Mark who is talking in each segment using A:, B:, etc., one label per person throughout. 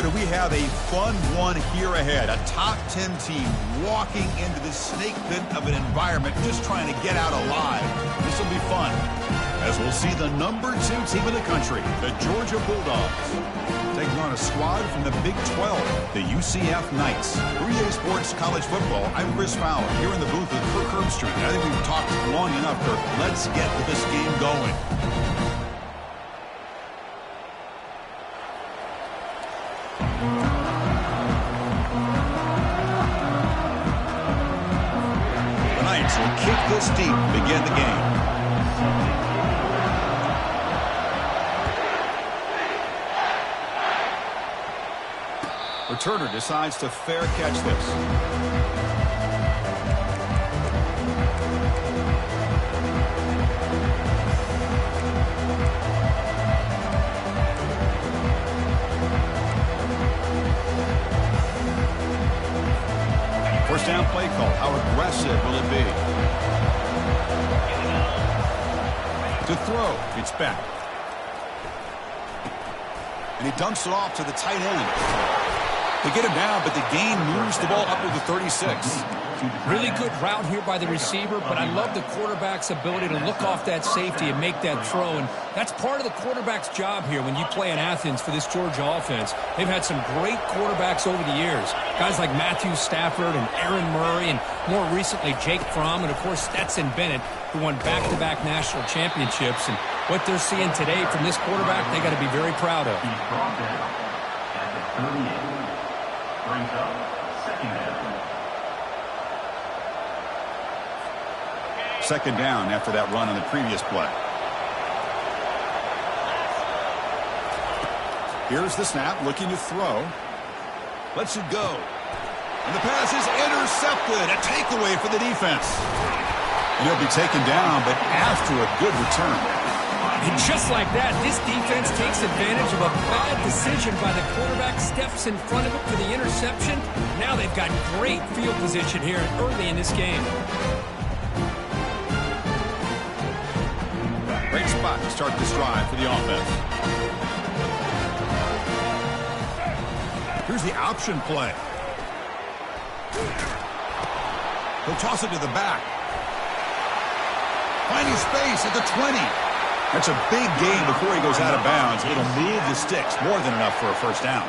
A: do we have a fun one here ahead. A top 10 team walking into this snake pit of an environment just trying to get out alive. This will be fun, as we'll see the number 2 team in the country, the Georgia Bulldogs, taking on a squad from the Big 12, the UCF Knights. 3A Sports College Football, I'm Chris Fowler, here in the booth with Kirk Herbstreit. I think we've talked long enough, Kirk. Let's get this game going. The Knights will kick this deep, begin the game. Returner decides to fair catch this. First down play call. How aggressive will it be? To throw. It's back. And he dumps it off to the tight end. They get him down, but the gain moves the ball up to the 36.
B: Really good route here by the receiver, but I love the quarterback's ability to look off that safety and make that throw. And that's part of the quarterback's job here when you play in Athens for this Georgia offense. They've had some great quarterbacks over the years. Guys like Matthew Stafford and Aaron Murray, and more recently Jake Fromm, and of course Stetson Bennett, who won back-to-back national championships. And what they're seeing today from this quarterback, they got to be very proud of.
C: Brings up second down.
A: Second down after that run on the previous play. Here's the snap, looking to throw. Lets it go. And the pass is intercepted. A takeaway for the defense. And he'll be taken down, but after a good return.
B: And just like that, this defense takes advantage of a bad decision by the quarterback, steps in front of it for the interception. Now they've got great field position here early in this game.
A: Great spot to start this drive for the offense. Here's the option play. He'll toss it to the back. Finding space at the 20. That's a big gain before he goes out of bounds. It'll move the sticks, more than enough for a first down.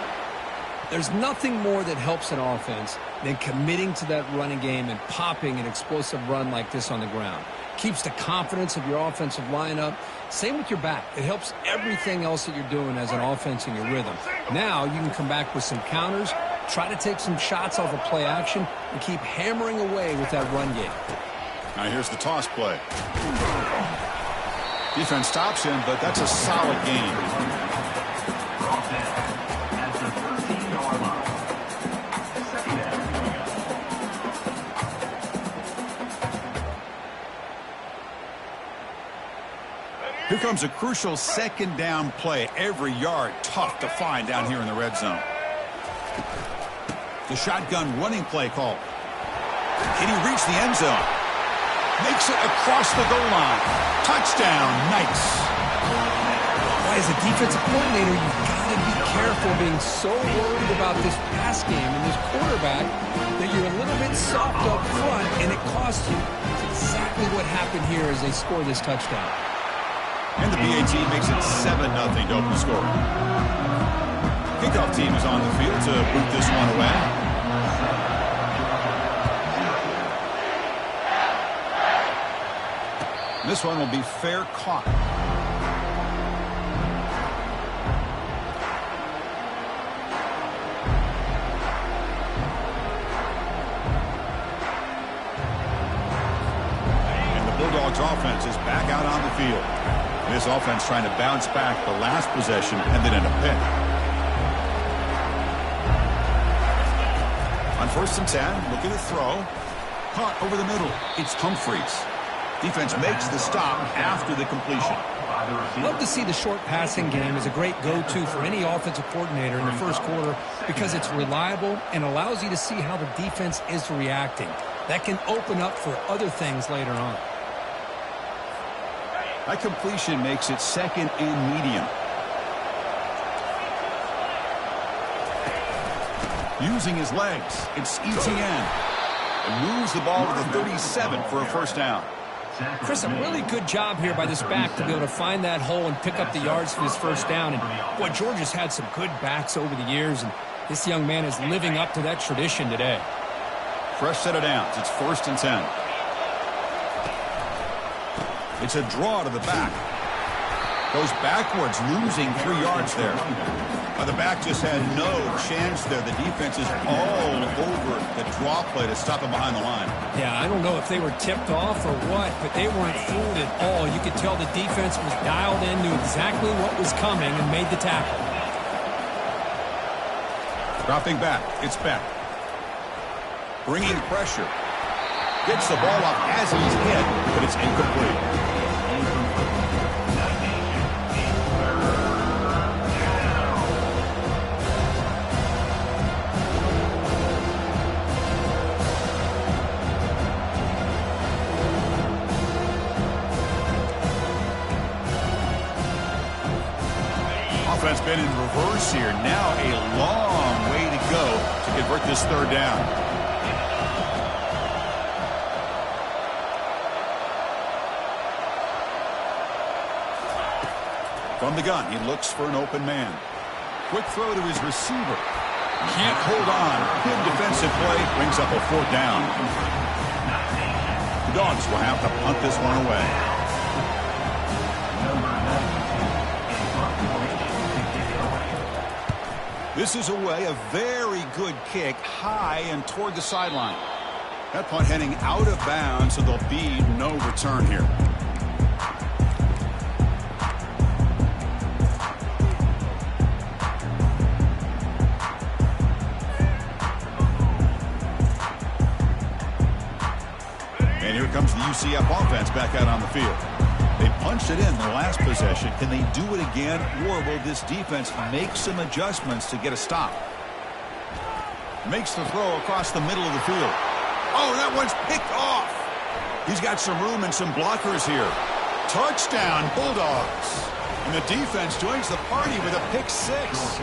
B: There's nothing more that helps an offense than committing to that running game and popping an explosive run like this on the ground. Keeps the confidence of your offensive lineup. Same with your back. It helps everything else that you're doing as an offense in your rhythm. Now you can come back with some counters, try to take some shots off of play action, and keep hammering away with that run game.
A: Now here's the toss play. Defense stops him, but that's a solid game. Here comes a crucial second down play. Every yard tough to find down here in the red zone. The shotgun running play call. Can he reach the end zone? Makes it across the goal line. Touchdown, Knights.
B: As a defensive coordinator, you've got to be careful being so worried about this pass game and this quarterback that you're a little bit soft up front, and it costs you. It's exactly what happened here as they score this touchdown.
A: And the BAT makes it 7-0 to open the score. Kickoff team is on the field to boot this one away. This one will be fair caught. And the Bulldogs offense is back out on the field. This offense trying to bounce back. The last possession ended in a pick. On 1st and 10, looking to throw. Caught over the middle. It's Humphreys. Defense makes the stop after the completion.
B: Love to see the short passing game as a great go-to for any offensive coordinator in the first quarter because it's reliable and allows you to see how the defense is reacting. That can open up for other things later on.
A: That completion makes it 2nd and medium. Using his legs, it's ETN. And moves the ball to the 37 for a first down.
B: Chris, a really good job here by this back to be able to find that hole and pick up the yards for his first down. And, boy, Georgia's had some good backs over the years, and this young man is living up to that tradition today.
A: Fresh set of downs. It's 1st and 10. It's a draw to the back. Goes backwards, losing 3 yards there. The back just had no chance there. The defense is all over the draw play to stop him behind the line.
B: Yeah, I don't know if they were tipped off or what, but they weren't fooled at all. You could tell the defense was dialed in, knew exactly what was coming, and made the tackle.
A: Dropping back, it's Beck. Bringing pressure. Gets the ball off as he's hit, but it's incomplete. Offense been in reverse here. Now a long way to go to convert this 3rd down. From the gun, he looks for an open man. Quick throw to his receiver. Can't hold on. Good defensive play. Brings up a 4th down. The Dogs will have to punt this one away. This is away, a very good kick, high and toward the sideline. That punt heading out of bounds, so there'll be no return here. And here comes the UCF offense back out on the field. They punched it in the last possession. Can they do it again, or will this defense make some adjustments to get a stop? Makes the throw across the middle of the field. Oh, that one's picked off. He's got some room and some blockers here. Touchdown, Bulldogs. And the defense joins the party with a pick 6.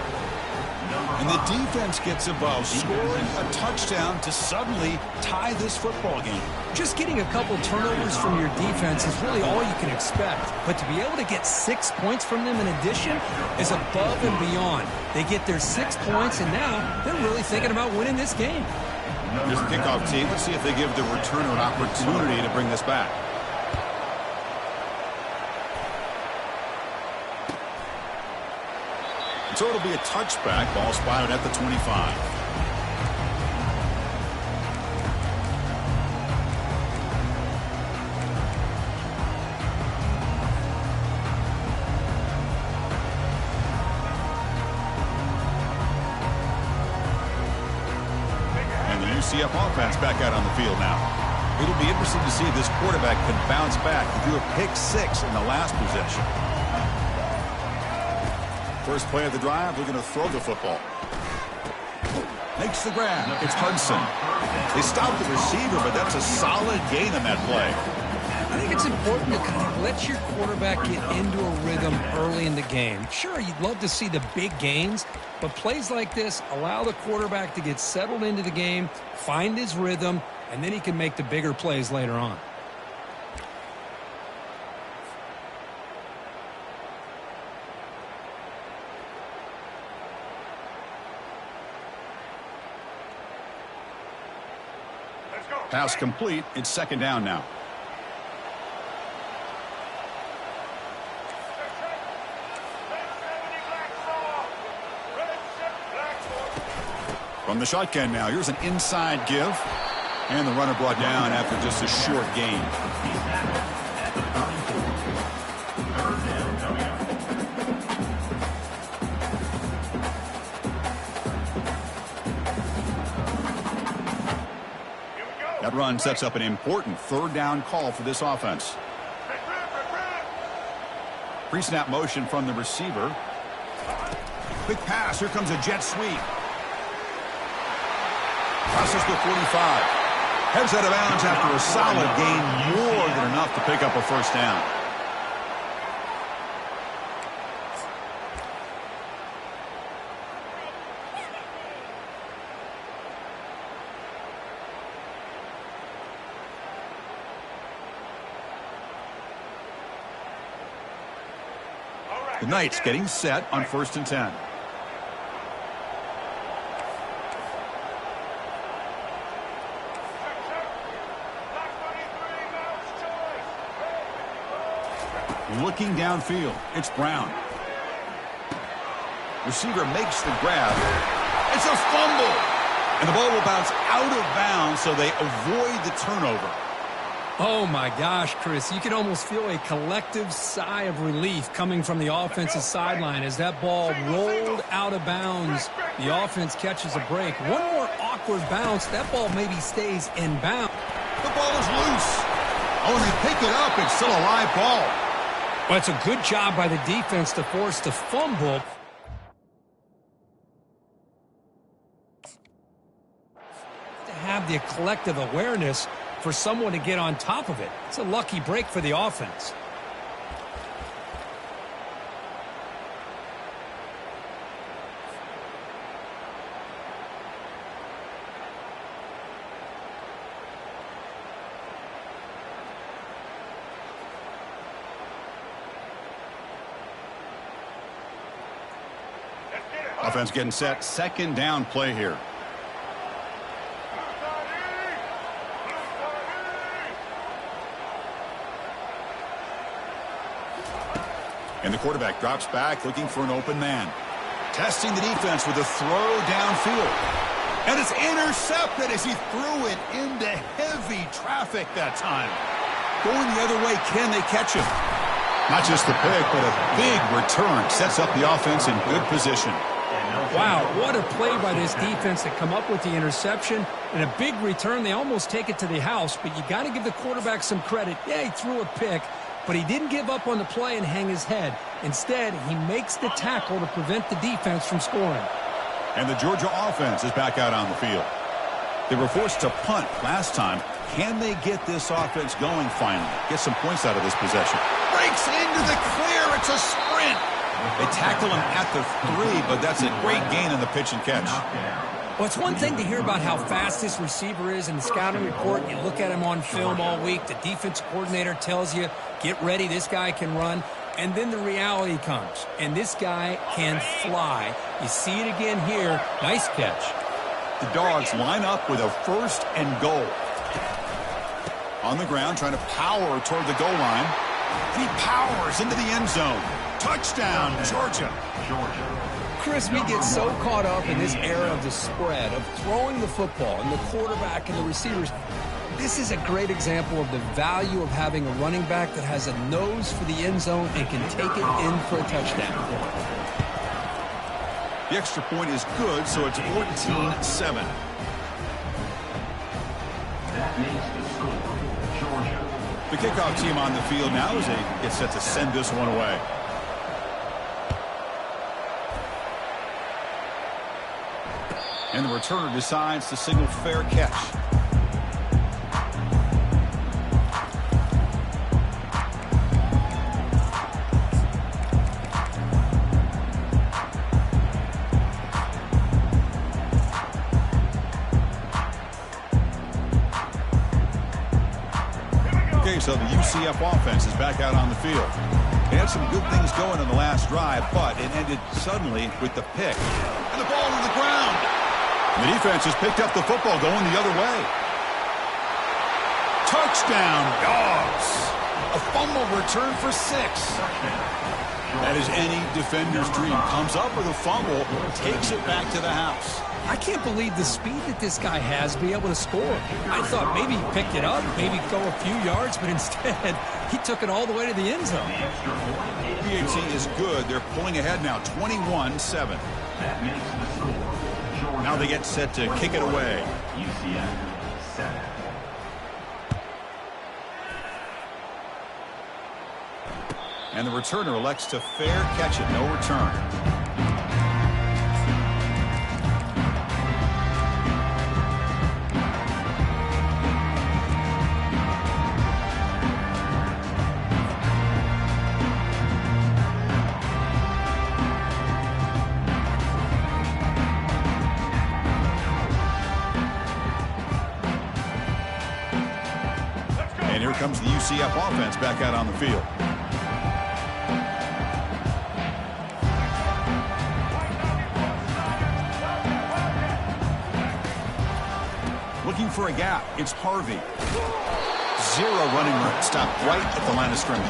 A: And the defense gets above, scoring a touchdown to suddenly tie this football game.
B: Just getting a couple turnovers from your defense is really all you can expect. But to be able to get 6 points from them in addition is above and beyond. They get their 6 points, and now they're really thinking about winning this game.
A: Here's the kickoff team. Let's see if they give the returner an opportunity to bring this back. So it'll be a touchback. Ball spotted at the 25. And the UCF offense back out on the field now. It'll be interesting to see if this quarterback can bounce back to do a pick 6 in the last possession. First play of the drive, looking to throw the football. Makes the grab. It's Hudson. They stopped the receiver, but that's a solid gain on that play.
B: I think it's important to kind of let your quarterback get into a rhythm early in the game. Sure, you'd love to see the big gains, but plays like this allow the quarterback to get settled into the game, find his rhythm, and then he can make the bigger plays later on.
A: Pass complete. It's 2nd down now. From the shotgun now, here's an inside give. And the runner brought down after just a short gain. That run sets up an important 3rd down call for this offense. Pre-snap motion from the receiver. Quick pass. Here comes a jet sweep. Crosses the 45. Heads out of bounds after a solid gain, more than enough to pick up a first down. The Knights getting set on 1st and 10. Looking downfield, it's Brown. Receiver makes the grab. It's a fumble. And the ball will bounce out of bounds, so they avoid the turnover.
B: Oh, my gosh, Chris. You can almost feel a collective sigh of relief coming from the offensive sideline as that ball rolled out of bounds. The offense catches a break. One more awkward bounce. That ball maybe stays in bounds.
A: The ball is loose. Oh, and they pick it up. It's still a live ball.
B: Well, it's a good job by the defense to force the fumble. To have the collective awareness for someone to get on top of it. It's a lucky break for the offense.
A: Offense getting set. 2nd down play here. And the quarterback drops back looking for an open man. Testing the defense with a throw downfield. And it's intercepted as he threw it into heavy traffic that time. Going the other way, can they catch him? Not just the pick, but a big return. Sets up the offense in good position.
B: Wow, what a play by this defense to come up with the interception and a big return. They almost take it to the house, but you got to give the quarterback some credit. Yeah, he threw a pick, but he didn't give up on the play and hang his head. Instead, he makes the tackle to prevent the defense from scoring.
A: And the Georgia offense is back out on the field. They were forced to punt last time. Can they get this offense going finally? Get some points out of this possession. Breaks into the clear. It's a sprint. They tackle him at the 3, but that's a great gain in the pitch and catch.
B: Well, it's one thing to hear about how fast this receiver is in the scouting report. You look at him on film all week. The defense coordinator tells you, get ready, this guy can run. And then the reality comes, and this guy can fly. You see it again here. Nice catch.
A: The Dogs line up with a 1st and goal. On the ground, trying to power toward the goal line. He powers into the end zone. Touchdown, Georgia.
B: Chris, we get so caught up in this era of the spread, of throwing the football, and the quarterback and the receivers. This is a great example of the value of having a running back that has a nose for the end zone and can take it in for a touchdown.
A: The extra point is good, so it's 14-7.
C: That makes the score, Georgia.
A: The kickoff team on the field now as they get set to send this one away. And the returner decides to signal fair catch. Okay, so the UCF offense is back out on the field. They had some good things going in the last drive, but it ended suddenly with the pick. And the ball to the ground. The defense has picked up the football going the other way. Touchdown, Dogs. A fumble return for 6. That is any defender's dream. Comes up with a fumble, takes it back to the house.
B: I can't believe the speed that this guy has to be able to score. I thought maybe he picked it up, maybe go a few yards, but instead he took it all the way to the end zone.
A: PAT is good. They're pulling ahead now, 21-7.
C: That makes the score, Georgia.
A: Now they get set to kick it away.
C: UCF 7.
A: And the returner elects to fair catch it. No return. And here comes the UCF offense back out on the field. Looking for a gap. It's Harvey. Zero running room. Stopped right at the line of scrimmage.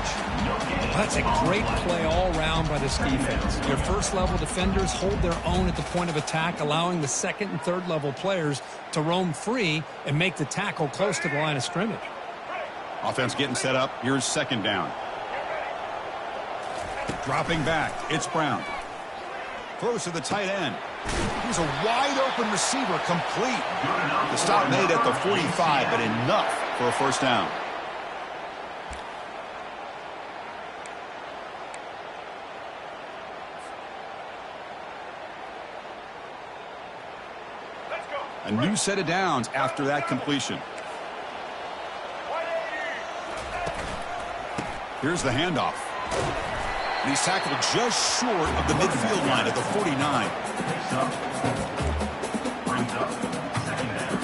B: That's a great play all around by this defense. Your first-level defenders hold their own at the point of attack, allowing the second and third-level players to roam free and make the tackle close to the line of scrimmage.
A: Offense getting set up. Here's second down. Dropping back. It's Brown. Throws to the tight end. He's a wide-open receiver, complete. The stop made at the 45, but enough for a first down. A new set of downs after that completion. Here's the handoff. And he's tackled just short of the midfield line at the 49.
C: Brings up second down.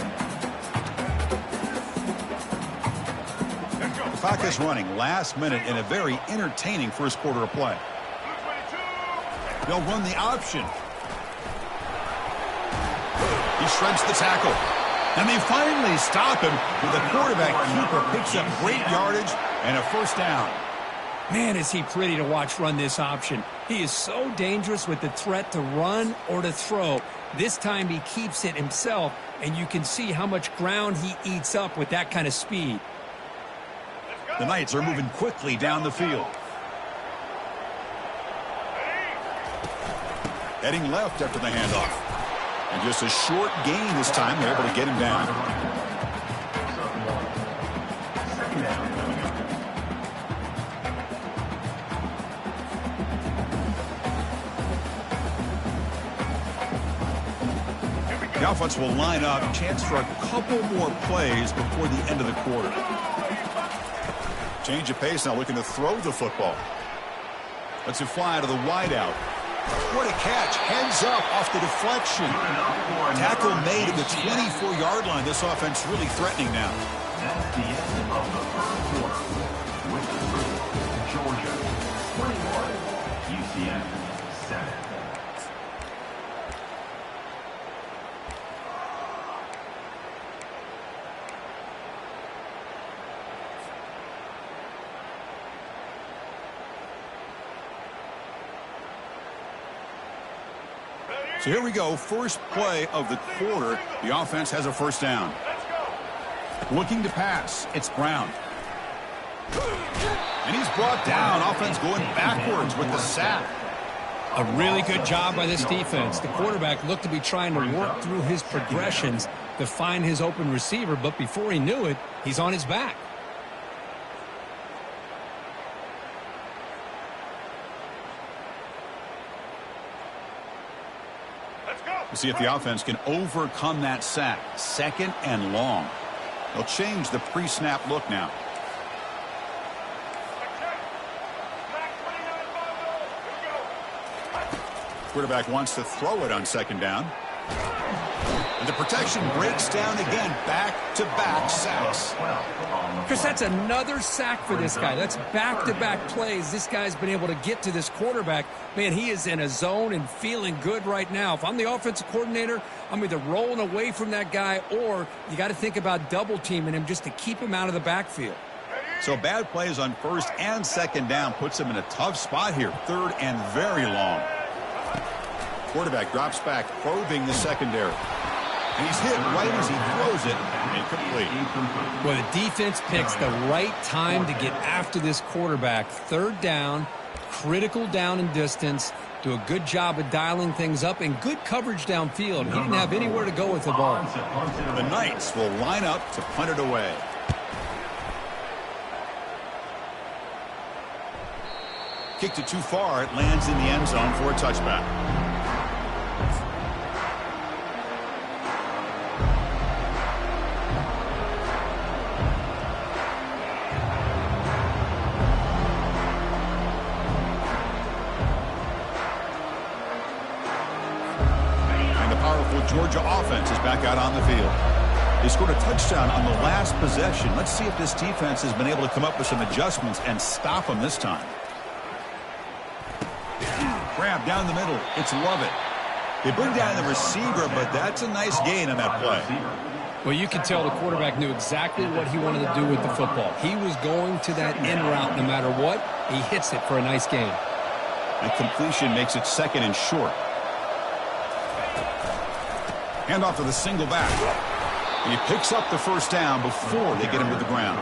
A: The clock is running last minute in a very entertaining first quarter of play. They'll run the option. He shreds the tackle. And they finally stop him with the quarterback keeper picks up great yardage and a first down.
B: Man, is he pretty to watch run this option. He is so dangerous with the threat to run or to throw. This time he keeps it himself, and you can see how much ground he eats up with that kind of speed.
A: The Knights are moving quickly down the field. Heading left after the handoff. And just a short gain this time. They're able to get him down. The offense will line up. Chance for a couple more plays before the end of the quarter. Change of pace now, looking to throw the football. Lets it fly to the wideout. What a catch. Heads up off the deflection. Tackle made at the 24-yard line. This offense really threatening now.
C: That's the end of the first quarter. With the score, Georgia 21, UCF 7.
A: So here we go. First play of the quarter. The offense has a first down. Looking to pass. It's Brown. And he's brought down. Offense going backwards with the sack.
B: A really good job by this defense. The quarterback looked to be trying to work through his progressions to find his open receiver, but before he knew it, he's on his back.
A: We'll see if the offense can overcome that sack. Second and long. They'll change the pre-snap look now. Quarterback wants to throw it on second down. And the protection breaks down again. Back-to-back sacks.
B: Chris, that's another sack for this guy. That's back-to-back plays. This guy's been able to get to this quarterback. Man, he is in a zone and feeling good right now. If I'm the offensive coordinator, I'm either rolling away from that guy or you got to think about double-teaming him just to keep him out of the backfield.
A: So bad plays on first and second down puts him in a tough spot here. Third and very long. Quarterback drops back, probing the secondary. And he's hit right as he throws it. Incomplete.
B: Well, the defense picks the right time to get after this quarterback. Third down, critical down and distance. Do a good job of dialing things up and good coverage downfield. He didn't have anywhere to go with the ball.
A: The Knights will line up to punt it away. Kicked it too far. It lands in the end zone for a touchback. Georgia offense is back out on the field. They scored a touchdown on the last possession. Let's see if this defense has been able to come up with some adjustments and stop them this time. Grab down the middle. It's Lovett. They bring down the receiver, but that's a nice gain on that play.
B: Well, you could tell the quarterback knew exactly what he wanted to do with the football. He was going to that in route no matter what. He hits it for a nice gain.
A: And completion makes it 2nd and short. Hand off to the single back. And he picks up the first down before they get him to the ground.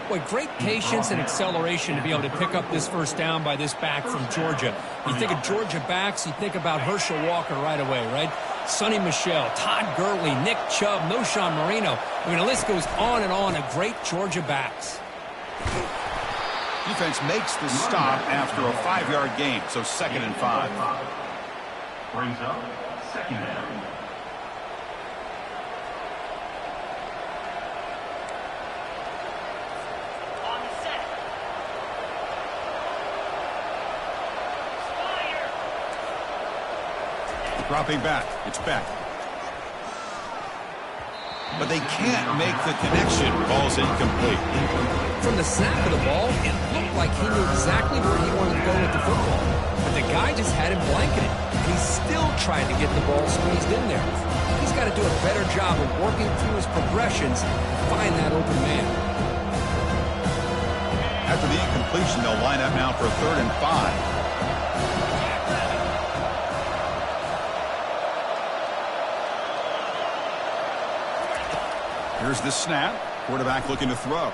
B: Boy, great patience and acceleration to be able to pick up this first down by this back from Georgia. You think of Georgia backs, you think about Herschel Walker right away, right? Sonny Michel, Todd Gurley, Nick Chubb, Noshawn Marino. I mean, the list goes on and on of great Georgia backs.
A: Defense makes the stop after a 5-yard gain, so 2nd and 5.
C: Brings up 2nd down.
A: Dropping back. It's Beck. But they can't make the connection. Ball's incomplete.
B: From the snap of the ball, it looked like he knew exactly where he wanted to go with the football. But the guy just had him blanketed. He still tried to get the ball squeezed in there. He's got to do a better job of working through his progressions to find that open man.
A: After the incompletion, they'll line up now for 3rd and 5. Here's the snap. Quarterback looking to throw.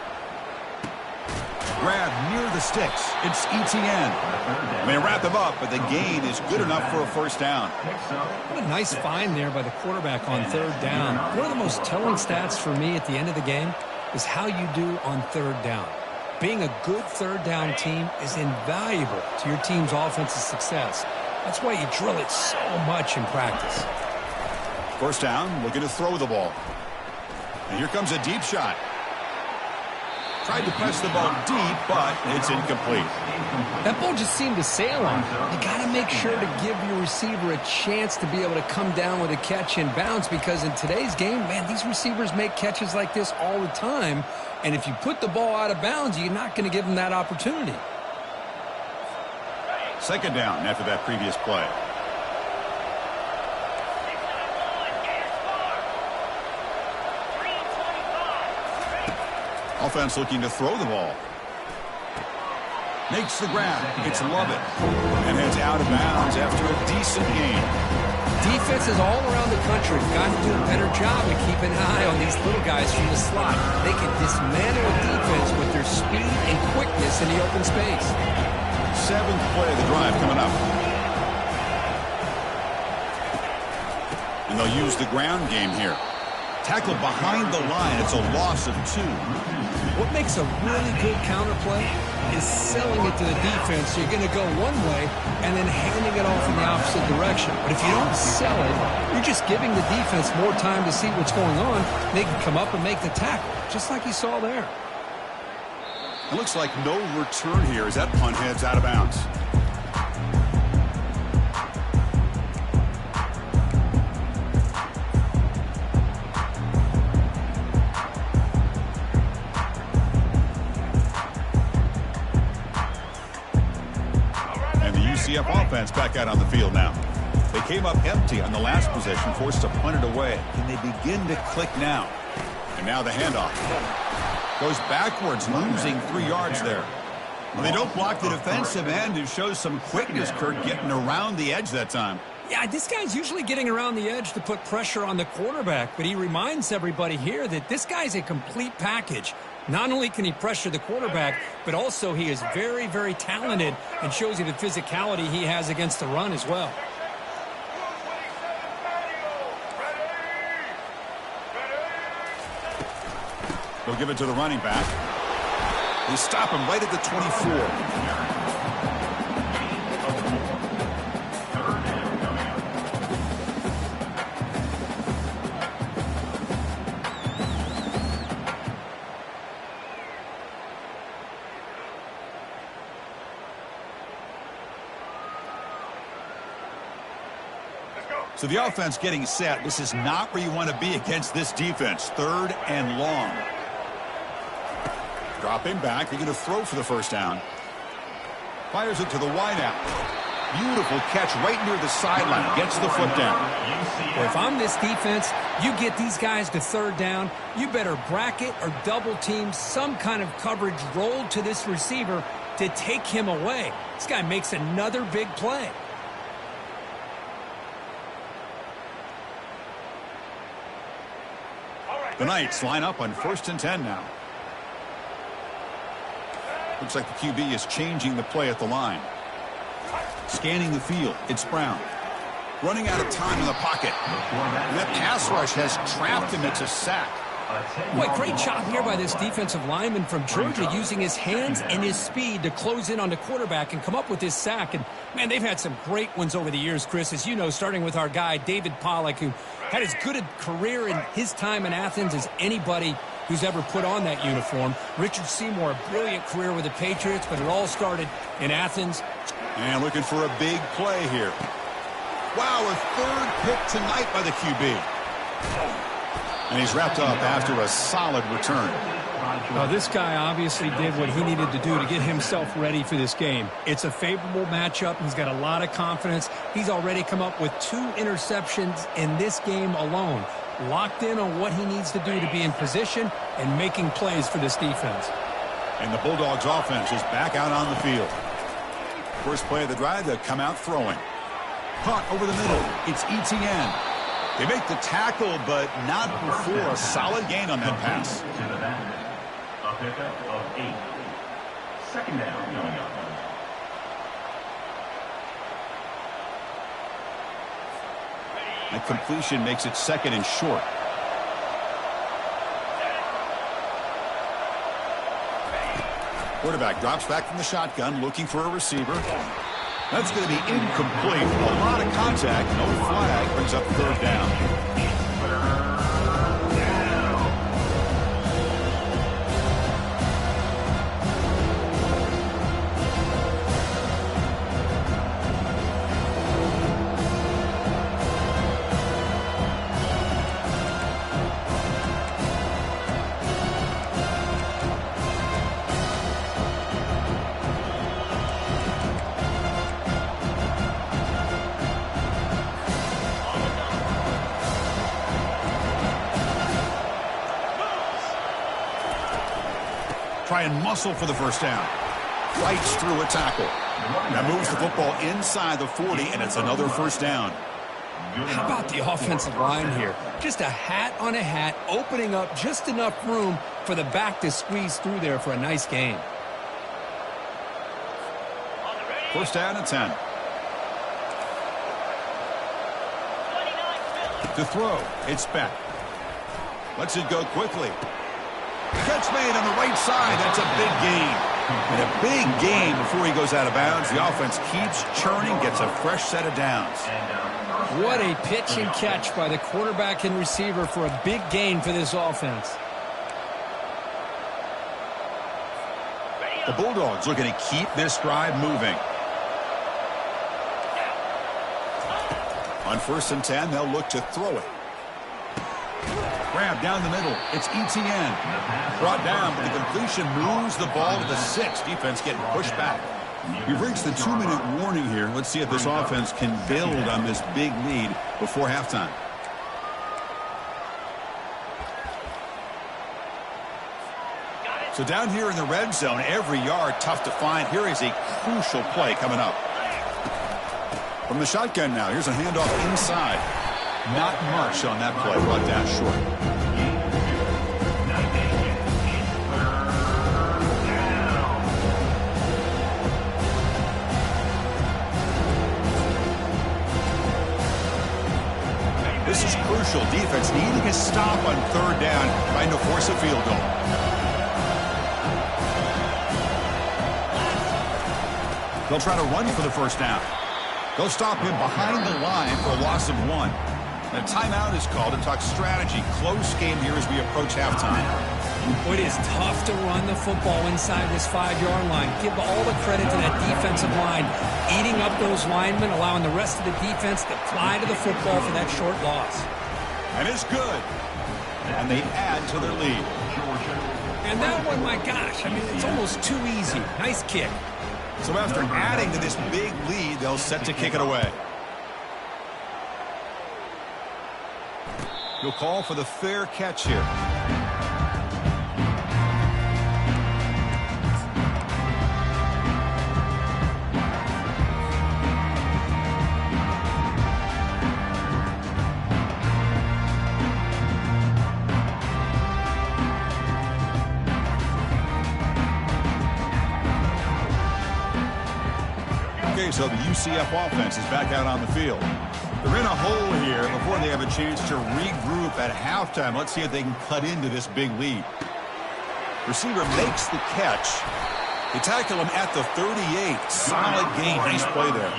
A: Grab near the sticks. It's ETN. They wrap him up, but the gain is good enough for a first down.
B: What a nice find there by the quarterback on 3rd down. One of the most telling stats for me at the end of the game is how you do on 3rd down. Being a good 3rd down team is invaluable to your team's offensive success. That's why you drill it so much in practice.
A: First down, looking to throw the ball. And here comes a deep shot. Tried to press the ball deep, but it's incomplete.
B: That ball just seemed to sail him. You got to make sure to give your receiver a chance to be able to come down with a catch and bounce, because in today's game, man, these receivers make catches like this all the time. And if you put the ball out of bounds, you're not going to give them that opportunity.
A: 2nd down after that previous play. Offense looking to throw the ball. Makes the grab. It's Lovett. And heads out of bounds after a decent gain.
B: Defenses all around the country have got to do a better job of keeping an eye on these little guys from the slot. They can dismantle a defense with their speed and quickness in the open space.
A: 7th play of the drive coming up. And they'll use the ground game here. Tackled behind the line. It's a loss of 2.
B: What makes a really good counterplay is selling it to the defense. So you're going to go one way and then handing it off in the opposite direction. But if you don't sell it, you're just giving the defense more time to see what's going on. They can come up and make the tackle, just like you saw there.
A: It looks like no return here as that punt heads out of bounds. UCF offense back out on the field now. They came up empty on the last possession, forced to punt it away. Can they begin to click now? And now the handoff. Goes backwards, losing 3 yards there. Well, they don't block the defensive end, who shows some quickness, Kurt, getting around the edge that time.
B: Yeah, this guy's usually getting around the edge to put pressure on the quarterback, but he reminds everybody here that this guy's a complete package. Not only can he pressure the quarterback, but also he is very, very talented and shows you the physicality he has against the run as well.
A: They'll give it to the running back. They stop him right at the 24. So the offense getting set. This is not where you want to be against this defense. 3rd and long. Dropping back. They're going to throw for the first down. Fires it to the wideout. Beautiful catch right near the sideline. Gets the foot down.
B: Well, if I'm this defense, you get these guys to third down, you better bracket or double team some kind of coverage rolled to this receiver to take him away. This guy makes another big play.
A: The Knights line up on 1st and 10 now. Looks like the QB is changing the play at the line. Scanning the field, it's Brown. Running out of time in the pocket. And that pass rush has trapped him. It's a sack.
B: Boy, great job here by this defensive lineman from Georgia using his hands and his speed to close in on the quarterback and come up with this sack. And, man, they've had some great ones over the years, Chris, as you know, starting with our guy, David Pollack, who had as good a career in his time in Athens as anybody who's ever put on that uniform. Richard Seymour, a brilliant career with the Patriots, but it all started in Athens.
A: And looking for a big play here. Wow, a third pick tonight by the QB. And he's wrapped up after a solid return.
B: Well, this guy obviously did what he needed to do to get himself ready for this game. It's a favorable matchup. He's got a lot of confidence. He's already come up with 2 interceptions in this game alone. Locked in on what he needs to do to be in position and making plays for this defense.
A: And the Bulldogs offense is back out on the field. First play of the drive, they come out throwing. Caught over the middle. It's Etienne. They make the tackle, but not before a solid gain on that pass.
C: To the back. A pickup of 8. Second down coming up.
A: That completion makes it 2nd and short. Quarterback drops back from the shotgun, looking for a receiver. That's going to be incomplete. A lot of contact, no flag, brings up 3rd down. Try and muscle for the first down. Fights through a tackle. Now moves the football inside the 40, and it's another first down.
B: How about the offensive line here? Just a hat on a hat, opening up just enough room for the back to squeeze through there for a nice gain.
A: First down and 10. To throw, it's Beck. Lets it go quickly. Catch made on the right side. That's a big gain. And a big gain before he goes out of bounds. The offense keeps churning, gets a fresh set of downs.
B: What a pitch and catch by the quarterback and receiver for a big gain for this offense.
A: The Bulldogs looking to keep this drive moving. On 1st and 10, they'll look to throw it. Grab down the middle. It's Etienne. Brought down, but the completion moves the ball to the 6. Defense getting pushed back. We've reached the 2-minute warning here. Let's see if this offense can build on this big lead before halftime. So down here in the red zone, every yard tough to find. Here is a crucial play coming up. From the shotgun now, here's a handoff inside. Not much on that play, brought down short. This is crucial. Defense needing a stop on 3rd down, trying to force a field goal. They'll try to run for the first down. They'll stop him behind the line for a loss of 1. A timeout is called to talk strategy. Close game here as we approach halftime.
B: It is tough to run the football inside this 5-yard line. Give all the credit to that defensive line, eating up those linemen, allowing the rest of the defense to fly to the football for that short loss.
A: And it's good. And they add to their lead.
B: And that one, my gosh, I mean, it's almost too easy. Nice kick.
A: So after adding to this big lead, they'll set to kick it away. He'll call for the fair catch here. Okay, so the UCF offense is back out on the field. They're in a hole here before they have a chance to regroup at halftime. Let's see if they can cut into this big lead. Receiver makes the catch. They tackle him at the 38. Solid gain. Nice play there.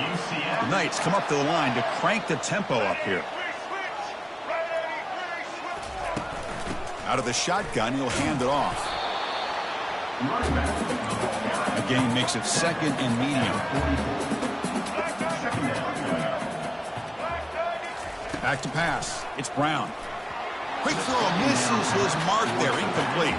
A: The Knights come up to the line to crank the tempo up here. Out of the shotgun, he'll hand it off. The gain makes it second and medium. Back to pass. It's Brown. Quick throw, misses his mark there, incomplete.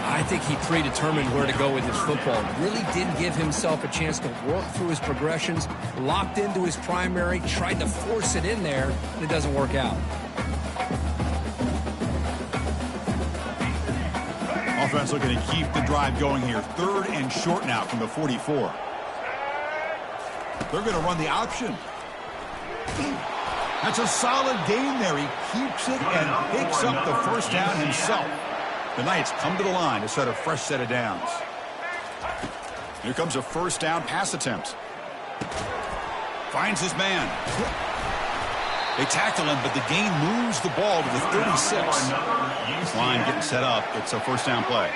B: I think he predetermined where to go with his football. Really didn't give himself a chance to work through his progressions, locked into his primary, tried to force it in there, and it doesn't work out.
A: Offense looking to keep the drive going here. Third and short now from the 44. They're going to run the option. That's a solid gain there. He keeps it and picks up the first down himself. The Knights come to the line to set a fresh set of downs. Here comes a first down pass attempt. Finds his man. They tackle him, but the gain moves the ball to the 36. Line getting set up. It's a first down play.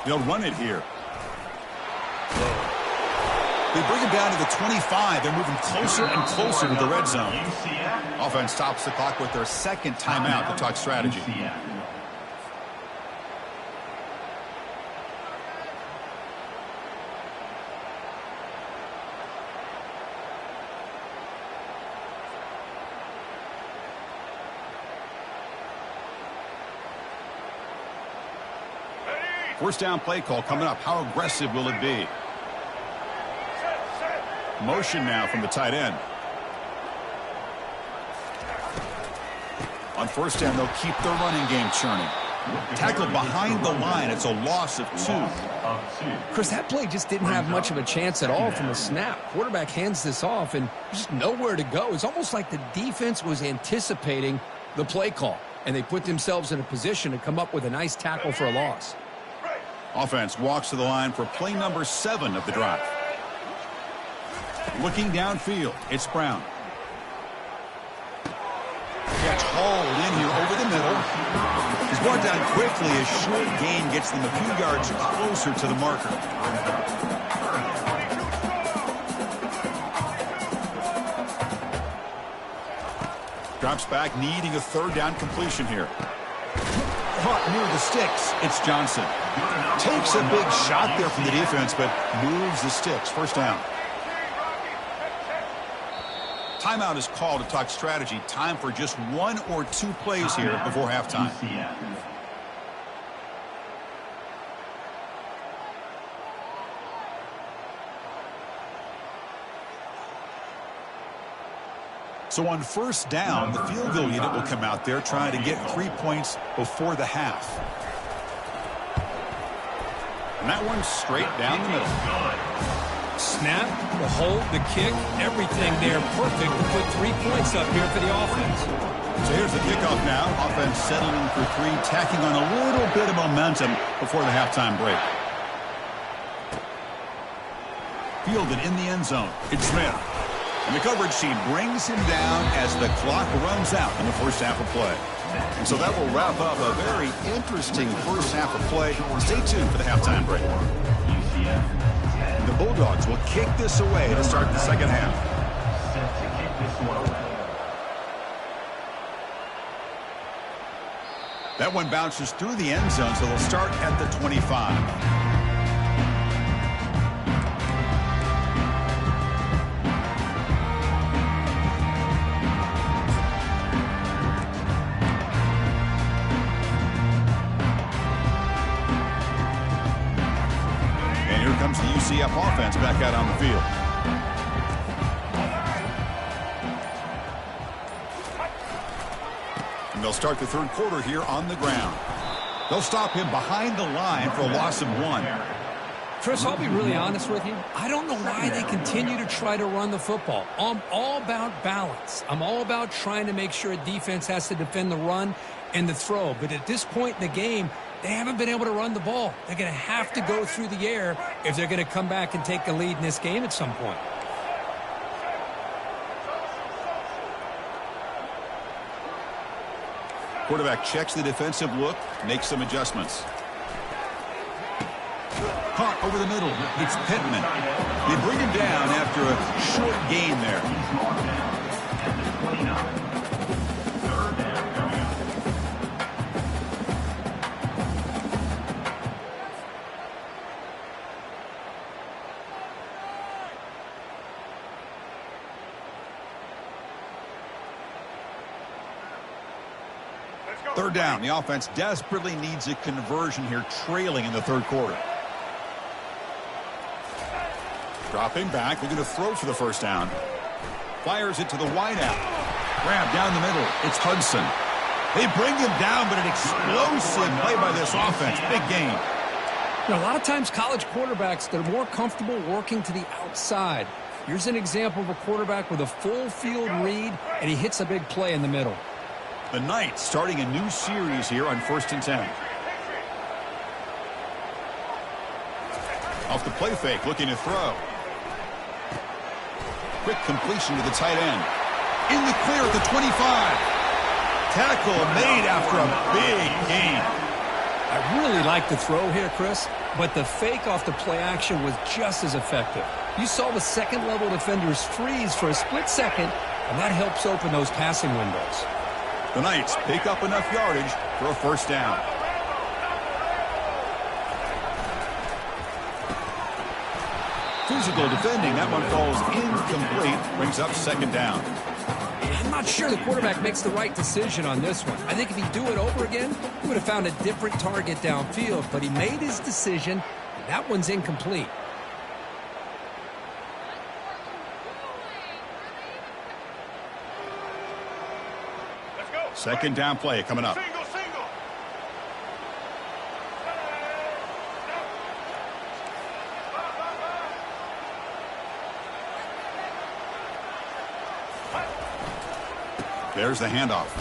A: They'll run it here. They bring him down to the 25. They're moving closer and closer to the red zone. Offense stops the clock with their second timeout to talk strategy. First down play call coming up. How aggressive will it be? Motion now from the tight end. On first down, they'll keep their running game churning. Tackled behind the line. It's a loss of 2.
B: Chris, that play just didn't have much of a chance at all from the snap. Quarterback hands this off and just nowhere to go. It's almost like the defense was anticipating the play call, and they put themselves in a position to come up with a nice tackle for a loss.
A: Offense walks to the line for play number 7 of the drive. Looking downfield, it's Brown. Catch hauled in here over the middle. He's brought down quickly as short gain gets them a few yards closer to the marker. Drops back, needing a third down completion here. Caught near the sticks. It's Johnson. Takes a big shot there from the defense, but moves the sticks. First down. Timeout is called to talk strategy. Time for just 1 or 2 plays here before halftime. So on first down, the field goal unit will come out there trying to get 3 points before the half. And that one's straight down the middle.
B: Snap, the hold, the kick, everything there perfect to put 3 points up here for the offense.
A: So here's the kickoff now. Offense settling for 3, tacking on a little bit of momentum before the halftime break. Fielded in the end zone. It's Smith. And the coverage team brings him down as the clock runs out in the first half of play. And so that will wrap up a very interesting first half of play. Stay tuned for the halftime break. The Bulldogs will kick this away to start the second half.
C: Set to kick this one away.
A: That one bounces through the end zone, so they'll start at the 25. UCF offense back out on the field. And they'll start the third quarter here on the ground. They'll stop him behind the line for a loss of 1.
B: Chris, I'll be really honest with you. I don't know why they continue to try to run the football. I'm all about balance. I'm all about trying to make sure a defense has to defend the run and the throw. But at this point in the game, they haven't been able to run the ball. They're going to have to go through the air if they're going to come back and take the lead in this game at some point.
A: Quarterback checks the defensive look, makes some adjustments. Caught over the middle. It's Pittman. They bring him down after a short gain there. Third down. The offense desperately needs a conversion here, trailing in the third quarter. Dropping back, looking to throw for the first down. Fires it to the wideout. Grab down the middle. It's Hudson. They bring him down, but an explosive play by this offense. Big gain.
B: You know, a lot of times college quarterbacks, they're more comfortable working to the outside. Here's an example of a quarterback with a full field read, and he hits a big play in the middle.
A: The Knights starting a new series here on 1st and 10. Off the play fake, looking to throw. Quick completion to the tight end. In the clear at the 25. Tackle made after a big gain.
B: I really like the throw here, Chris, but the fake off the play action was just as effective. You saw the second-level defenders freeze for a split second, and that helps open those passing windows.
A: The Knights pick up enough yardage for a first down. Physical defending. That one falls incomplete. Brings up second down.
B: I'm not sure the quarterback makes the right decision on this one. I think if he'd do it over again, he would have found a different target downfield, but he made his decision. That one's incomplete.
A: Second down play coming up. There's the handoff.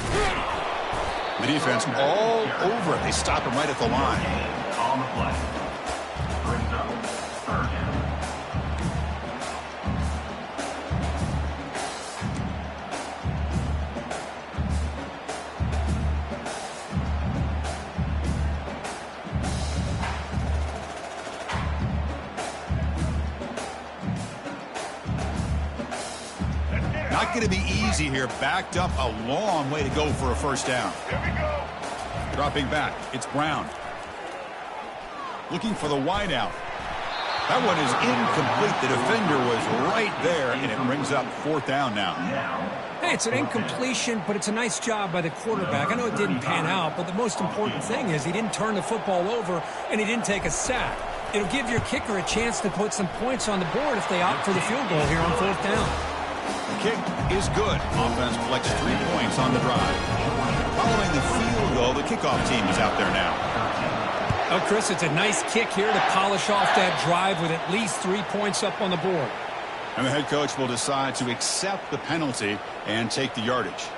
A: The defense all over it. They stop him right at the line.
C: On the play. Brings up third down.
A: Not going to be easy here. Backed up a long way to go for a first down.
C: Here we go.
A: Dropping back. It's Brown. Looking for the wideout. That one is incomplete. The defender was right there, and it brings up fourth down now.
B: Hey, it's an incompletion, but it's a nice job by the quarterback. I know it didn't pan out, but the most important thing is he didn't turn the football over, and he didn't take a sack. It'll give your kicker a chance to put some points on the board if they opt for the field goal here on fourth down.
A: The kick is good. Offense collects 3 points on the drive. Following the field goal, the kickoff team is out there now.
B: Oh, Chris, it's a nice kick here to polish off that drive with at least 3 points up on the board.
A: And the head coach will decide to accept the penalty and take the yardage.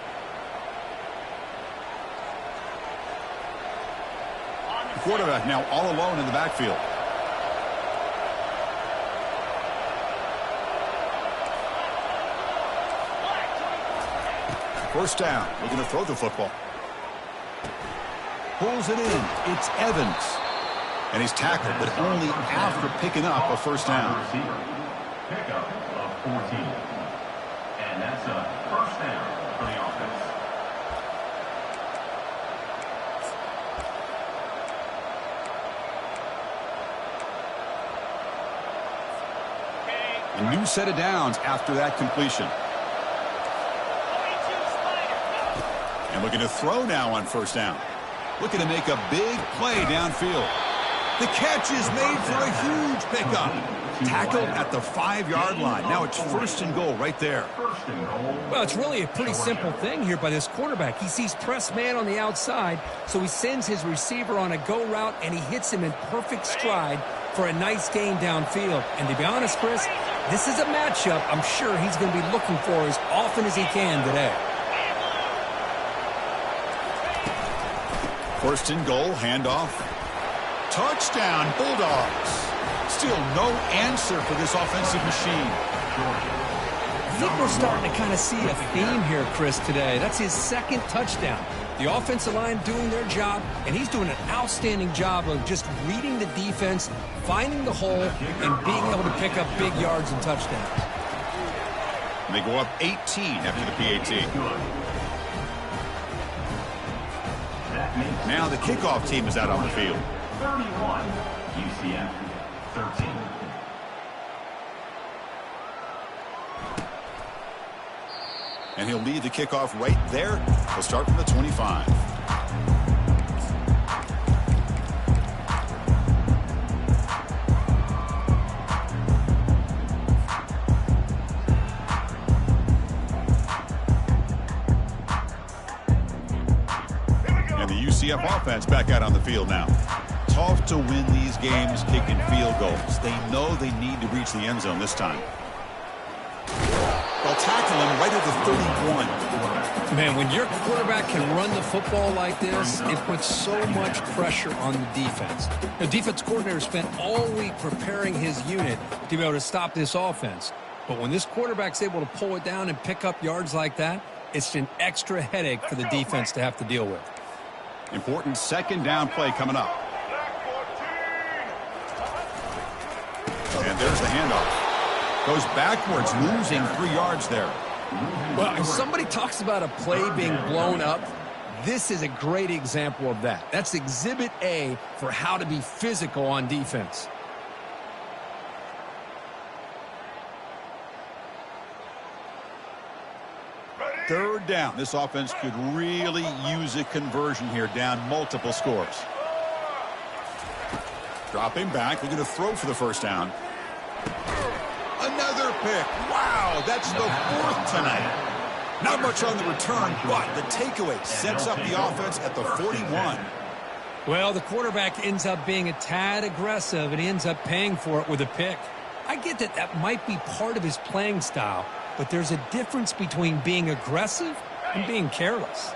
A: The quarterback now all alone in the backfield. First down, looking to throw the football. Pulls it in. It's Evans. And he's tackled, but only after picking up a first down.
C: Pickup of 14. And that's a first down for the offense.
A: A new set of downs after that completion. And looking to throw now on first down. Looking to make a big play downfield. The catch is made for a huge pickup. Tackled at the 5-yard line. Now it's 1st and goal right there.
B: Well, it's really a pretty simple thing here by this quarterback. He sees press man on the outside, so he sends his receiver on a go route, and he hits him in perfect stride for a nice gain downfield. And to be honest, Chris, this is a matchup I'm sure he's going to be looking for as often as he can today.
A: 1st and goal, handoff. Touchdown, Bulldogs. Still no answer for this offensive machine.
B: I think we're starting to kind of see a theme here, Chris, today. That's his 2nd touchdown. The offensive line doing their job, and he's doing an outstanding job of just reading the defense, finding the hole, and being able to pick up big yards and touchdowns.
A: And they go up 18 after the PAT. Now the kickoff team is out on the field.
C: 31, UCF 13.
A: And he'll lead the kickoff right there. He'll start from the 25. And the UCF offense back out on the field now. Tough to win these games kicking field goals. They know they need to reach the end zone this time. They'll tackle him right at the 31.
B: Man, when your quarterback can run the football like this, it puts so much pressure on the defense. The defense coordinator spent all week preparing his unit to be able to stop this offense. But when this quarterback's able to pull it down and pick up yards like that, it's an extra headache for the defense to have to deal with.
A: Important 2nd down play coming up. And there's the handoff. Goes backwards, losing 3 yards there.
B: Well, if somebody talks about a play being blown up, this is a great example of that. That's Exhibit A for how to be physical on defense.
A: Third down. This offense could really use a conversion here, down multiple scores. Dropping back, looking to throw for the 1st down. Another pick. Wow, that's the 4th tonight. Not much on the return, but the takeaway sets up the offense at the 41.
B: Well, the quarterback ends up being a tad aggressive, and he ends up paying for it with a pick. I get that that might be part of his playing style, but there's a difference between being aggressive and being careless.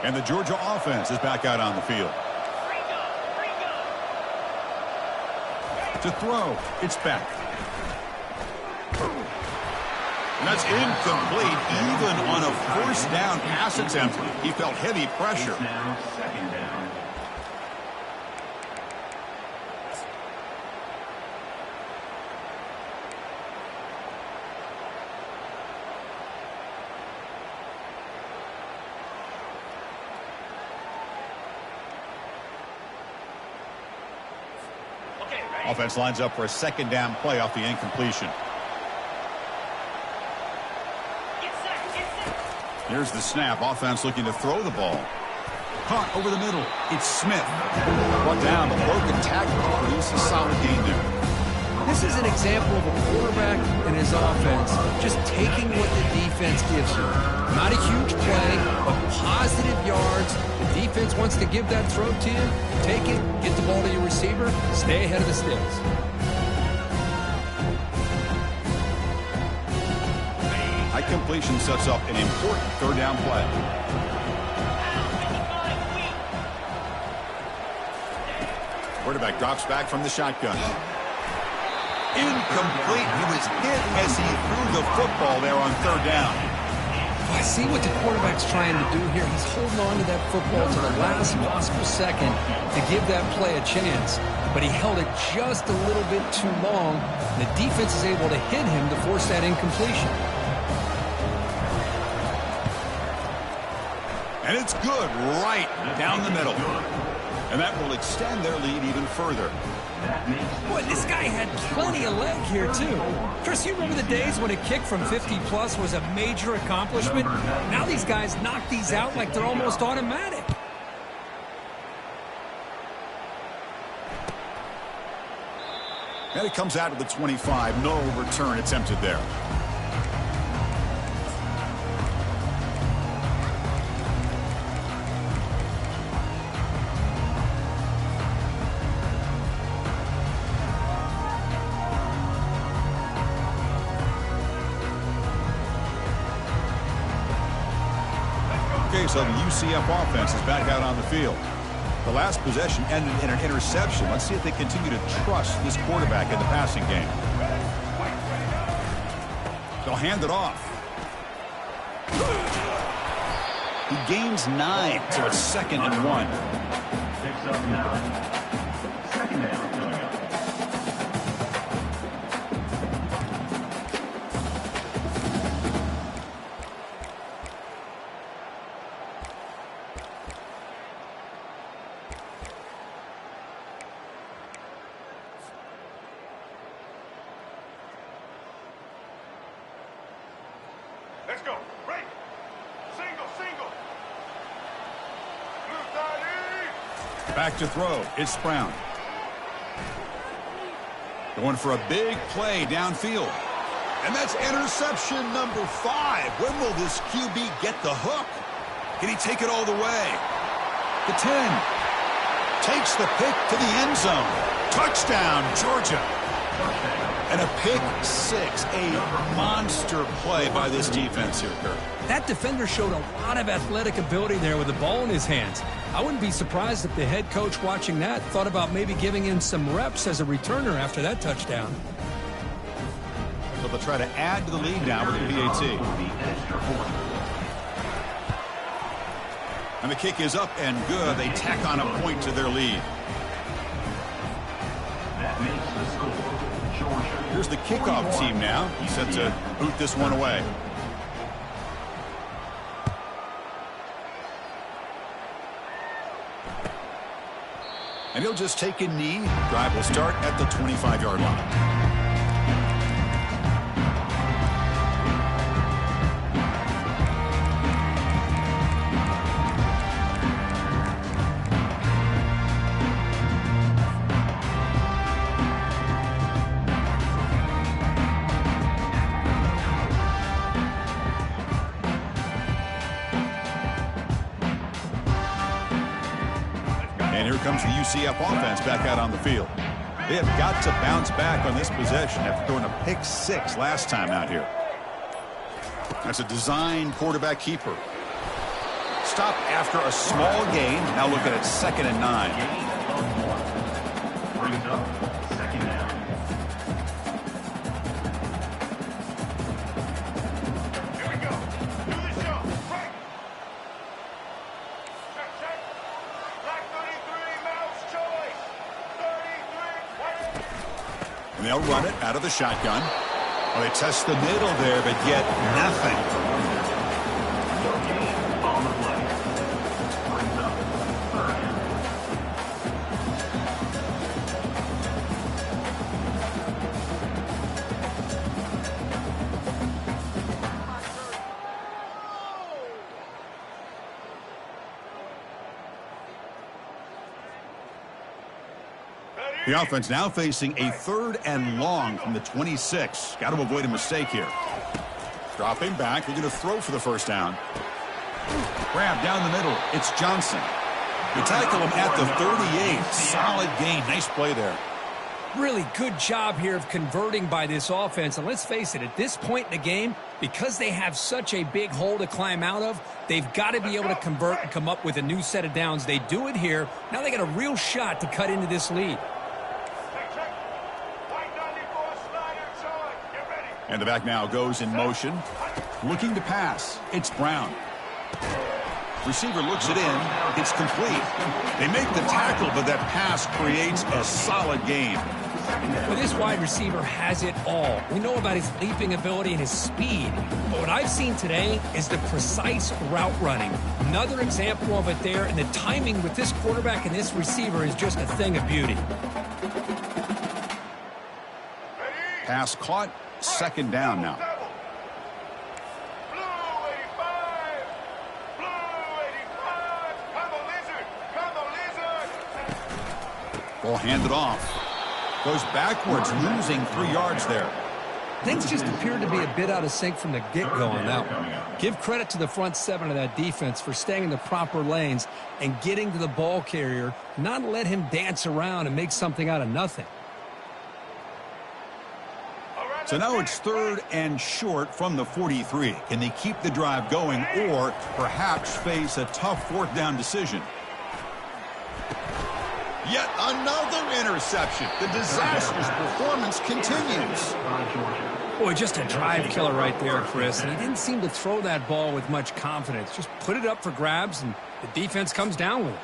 A: And the Georgia offense is back out on the field. To throw, it's back. And that's incomplete. Even on a 1st down pass attempt, he felt heavy pressure.
C: Now 2nd down.
A: Offense lines up for a 2nd down play off the incompletion. Here's the snap. Offense looking to throw the ball. Caught over the middle. It's Smith. Brought down. A broken tackle produces a solid gain there.
B: This is an example of a quarterback and his offense just taking what the defense gives you. Not a huge play, but positive yards. The defense wants to give that throw to you. Take it, get the ball to your receiver, stay ahead of the sticks.
A: High completion sets up an important 3rd down play. Quarterback drops back from the shotgun. Incomplete. He was hit as he threw the football there on 3rd down.
B: I see what the quarterback's trying to do here. He's holding on to that football to the last possible second to give that play a chance. But he held it just a little bit too long. And the defense is able to hit him to force that incompletion.
A: And it's good right down the middle. And that will extend their lead even further.
B: Boy, this guy had plenty of leg here, too. Chris, you remember the days when a kick from 50-plus was a major accomplishment? Now these guys knock these out like they're almost automatic.
A: And it comes out to the 25. No return attempted there. Okay, so the UCF offense is back out on the field. The last possession ended in an interception. Let's see if they continue to trust this quarterback in the passing game. They'll hand it off. He gains 9, so it's 2nd and 1.
C: Picks up 9. Second down coming up.
D: Let's go. Break. Single. Blue side.
A: Back to throw. It's Brown. Going for a big play downfield. And that's interception number 5. When will this QB get the hook? Can he take it all the way? The 10. Takes the pick to the end zone. Touchdown, Georgia. And a pick 6. A monster play by this defense here, Kirk.
B: That defender showed a lot of athletic ability there with the ball in his hands. I wouldn't be surprised if the head coach watching that thought about maybe giving him some reps as a returner after that touchdown.
A: So they'll try to add to the lead now with the PAT. And the kick is up and good. They tack on a point to their lead.
C: That makes the score. Georgia.
A: Here's the kickoff team now. He's set to boot this one away. And he'll just take a knee. Drive will start at the 25-yard line. Here comes the UCF offense back out on the field. They have got to bounce back on this possession after throwing a pick 6 last time out here. That's a design quarterback keeper. Stop after a small gain. Now looking at 2nd and 9.
C: Brings up 2nd down.
D: Here we go. Do the show. Break. Check. Black 33, mouse choice. 33, 20.
A: And they'll run it out of the shotgun. Well, they test the middle there, but get nothing.
C: On the play. Brings up 3rd down.
A: The offense now facing a 3rd and long from the 26. Got to avoid a mistake here. Dropping back, looking to throw for the first down. Grab down the middle. It's Johnson. They tackle him at the 38. Solid gain. Nice play there.
B: Really good job here of converting by this offense. And let's face it, at this point in the game, because they have such a big hole to climb out of, they've got to be able to convert and come up with a new set of downs. They do it here. Now they got a real shot to cut into this lead.
D: Check. White 94 slider showing. Get ready.
A: And the back now goes in motion. Looking to pass. It's Brown. Receiver looks it in. It's complete. They make the tackle, but that pass creates a solid gain.
B: Well, this wide receiver has it all. We know about his leaping ability and his speed. But what I've seen today is the precise route running. Another example of it there, and the timing with this quarterback and this receiver is just a thing of beauty.
A: Pass caught. 2nd down now.
D: Blue 85. Blue 85. Come on, Lizard. Come on, Lizard.
A: Ball handed off. Goes backwards, losing 3 yards there.
B: Things just appeared to be a bit out of sync from the get-go on that one. Give credit to the front 7 of that defense for staying in the proper lanes and getting to the ball carrier, not let him dance around and make something out of nothing.
A: So now it's 3rd and short from the 43. Can they keep the drive going or perhaps face a tough 4th down decision? Yet another interception. The disastrous performance continues.
B: Boy, just a drive killer right there, Chris. And he didn't seem to throw that ball with much confidence. Just put it up for grabs, and the defense comes down with it.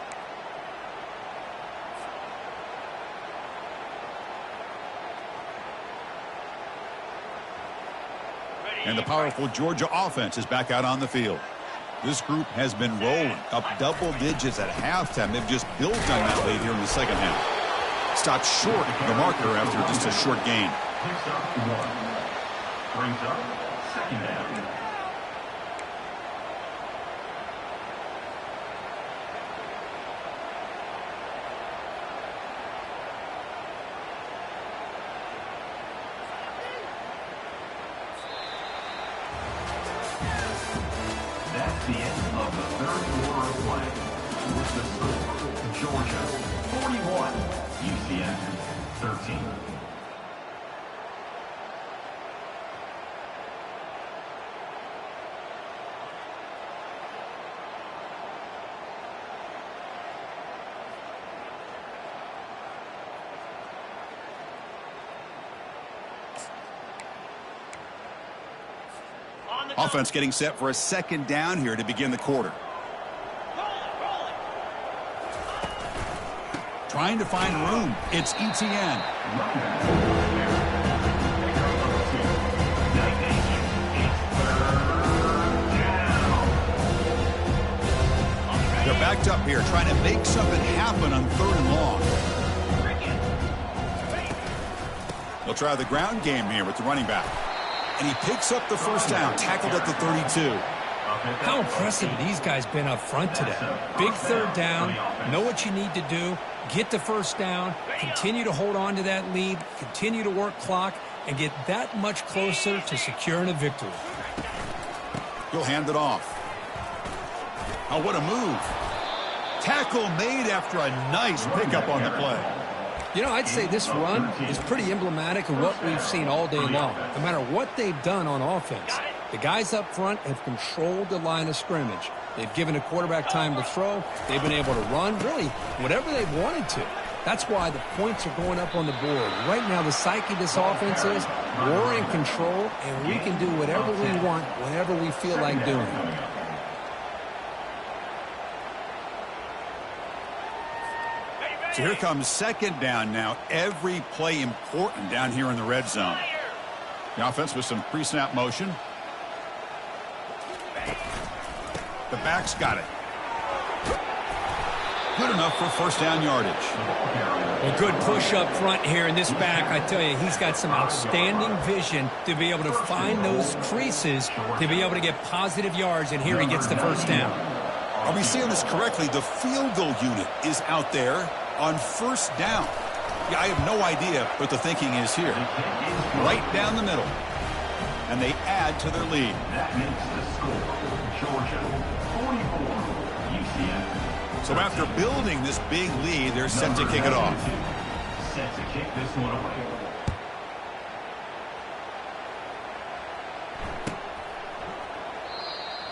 A: And the powerful Georgia offense is back out on the field. This group has been rolling up double digits at halftime. They've just built on that lead here in the second half. Stopped short of the marker after just a short gain.
C: Picks up 1. Brings up 2nd down. That's the end of the 3rd quarter of play. With the score, Georgia 41, UCF 13.
A: Offense getting set for a 2nd down here to begin the quarter. Trying to find room. It's ETN. They're backed up here trying to make something happen on 3rd and long. They'll try the ground game here with the running back. And he picks up the 1st down, tackled at the 32.
B: How impressive these guys been up front today. Big 3rd down, know what you need to do, get the 1st down, continue to hold on to that lead, continue to work clock, and get that much closer to securing a victory.
A: He'll hand it off. Oh, what a move. Tackle made after a nice pickup on the play.
B: You know, I'd say this run is pretty emblematic of what we've seen all day long. No matter what they've done on offense, the guys up front have controlled the line of scrimmage. They've given the quarterback time to throw. They've been able to run, really, whatever they've wanted to. That's why the points are going up on the board. Right now, the psyche of this offense is we're in control, and we can do whatever we want whenever we feel like doing it.
A: So here comes 2nd down now. Every play important down here in the red zone. The offense with some pre-snap motion. The back's got it. Good enough for 1st down yardage.
B: A good push up front here in this back. I tell you, he's got some outstanding vision to be able to find those creases to be able to get positive yards, and here he gets the 1st down.
A: Are we seeing this correctly? The field goal unit is out there on 1st down. Yeah, I have no idea what the thinking is here. Right down the middle. And they add to their lead.
C: That makes the score Georgia 44, UCF.
A: So after building this big lead, they're set to kick it off.
C: Set to kick this one away.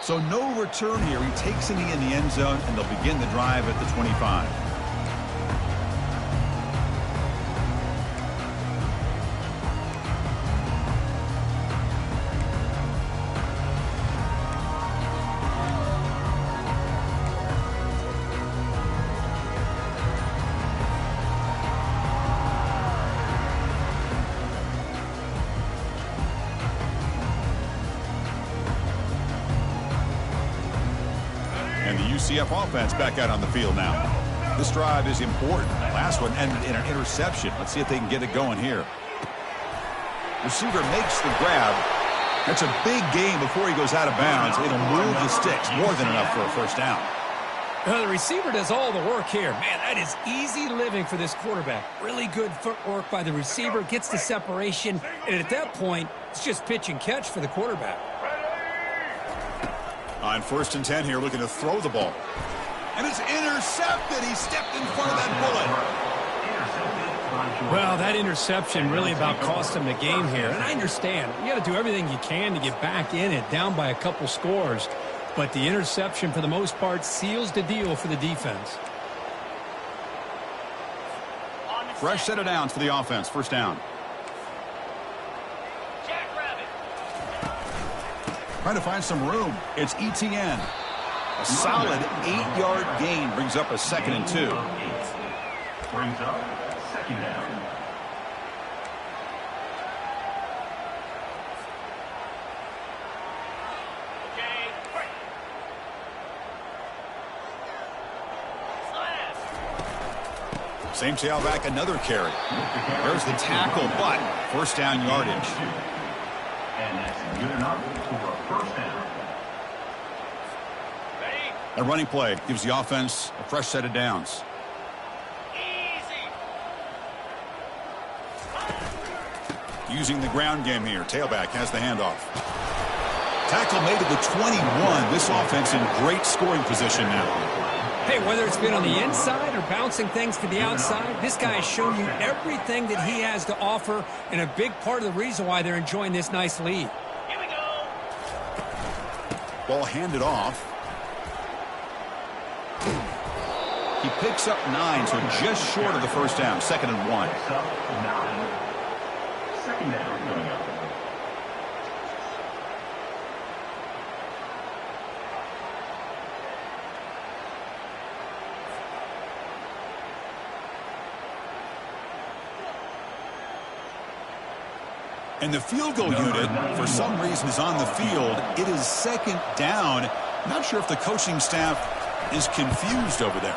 A: So no return here. He takes it in the end zone, and they'll begin the drive at the 25. UCF offense back out on the field now. This drive is important. Last one ended in an interception. Let's see if they can get it going here. Receiver makes the grab. That's a big gain before he goes out of bounds. It'll move the sticks. More than enough for a 1st down.
B: The receiver does all the work here. Man, that is easy living for this quarterback. Really good footwork by the receiver, gets the separation, and at that point, it's just pitch and catch for the quarterback.
A: On 1st and 10 here, looking to throw the ball. And it's intercepted. He stepped in front of that bullet.
B: Well, that interception really about cost him the game here. And I understand. You got to do everything you can to get back in it, down by a couple scores. But the interception, for the most part, seals the deal for the defense.
A: Fresh set of downs for the offense. 1st down. Trying to find some room. It's ETN. A solid 8-yard gain brings up a 2nd and 2.
C: Brings up 2nd down.
A: Same tailback, another carry. There's the tackle, but 1st down yardage.
C: And that's good enough for a 1st down.
A: A running play gives the offense a fresh set of downs. Using the ground game here. Tailback has the handoff. Tackle made to the 21. This offense in great scoring position now.
B: Hey, whether it's been on the inside or bouncing things to the outside, this guy has shown you everything that he has to offer, and a big part of the reason why they're enjoying this nice lead.
D: Here we go.
A: Ball handed off. He picks up 9, so just short of the 1st down. 2nd and 1.
C: Picks up 9. 2nd down coming up.
A: And the field goal unit, for some reason, is on the field. It is 2nd down. Not sure if the coaching staff is confused over there.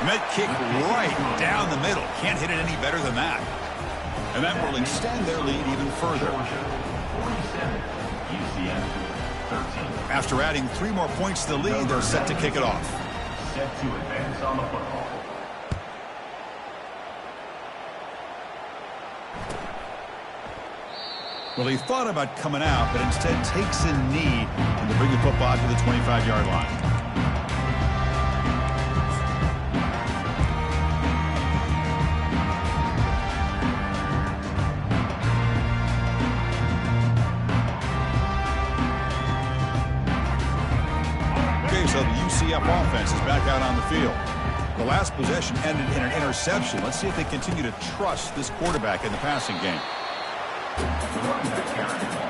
A: And that kick right down the middle. Can't hit it any better than that. And that will extend their lead even further. After adding 3 more points to the lead, they're set to kick it off.
C: Set to advance on the football.
A: Well, he thought about coming out, but instead takes a knee and to bring the football to the 25-yard line. Okay, so the UCF offense is back out on the field. The last possession ended in an interception. Let's see if they continue to trust this quarterback in the passing game.
C: The running back carrying the ball.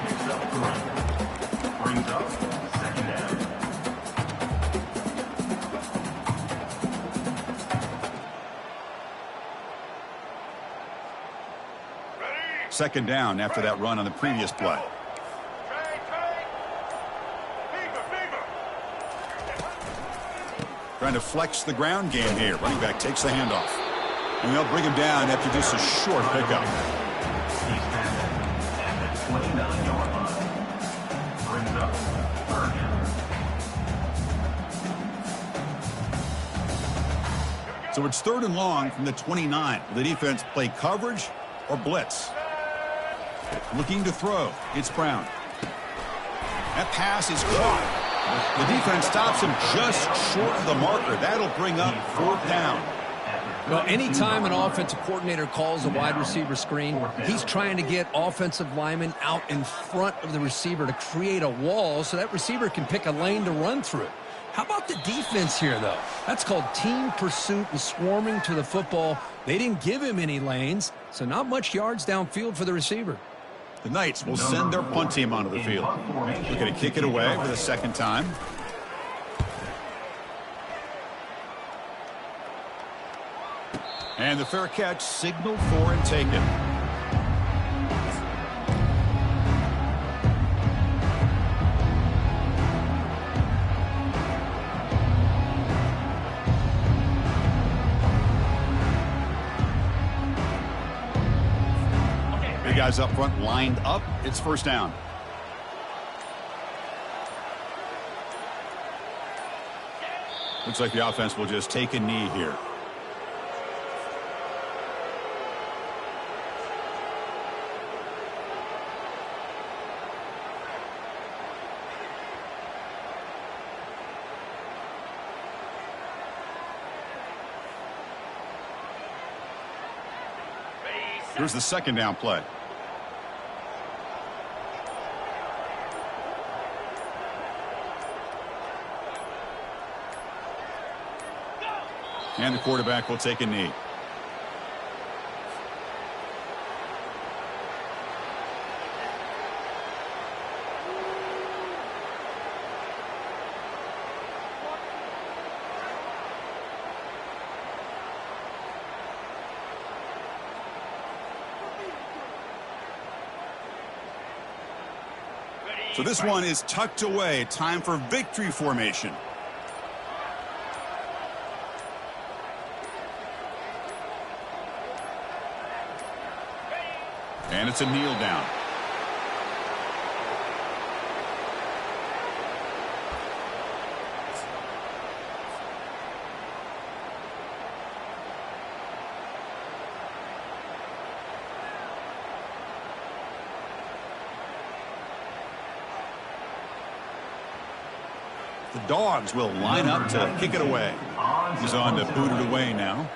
C: Picks up 3. Brings up 2nd down.
A: 2nd down after that run on the previous play. Trying to flex the ground game here. Running back takes the handoff. And they'll bring him down after just a short pickup.
C: He's at the 29-yard line. Brings up 3rd down.
A: So it's 3rd and long from the 29. Will the defense play coverage or blitz? Looking to throw. It's Brown. That pass is caught. The defense stops him just short of the marker. That'll bring up 4th down.
B: Well, anytime an offensive coordinator calls a wide receiver screen, he's trying to get offensive linemen out in front of the receiver to create a wall so that receiver can pick a lane to run through. How about the defense here, though? That's called team pursuit and swarming to the football. They didn't give him any lanes, so not much yards downfield for the receiver.
A: The Knights will send their punt team onto the field. They're going to kick it away for the 2nd time. And the fair catch signaled for and taken. The guys up front lined up. It's 1st down. Looks like the offense will just take a knee here. Here's the second down play. And the quarterback will take a knee. So this one is tucked away. Time for victory formation. And it's a kneel down. The Dogs will line up to kick it away. He's on to boot it away now.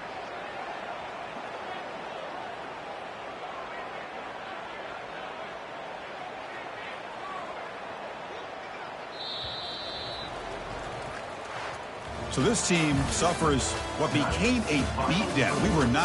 A: So this team suffers what became a beatdown. We were not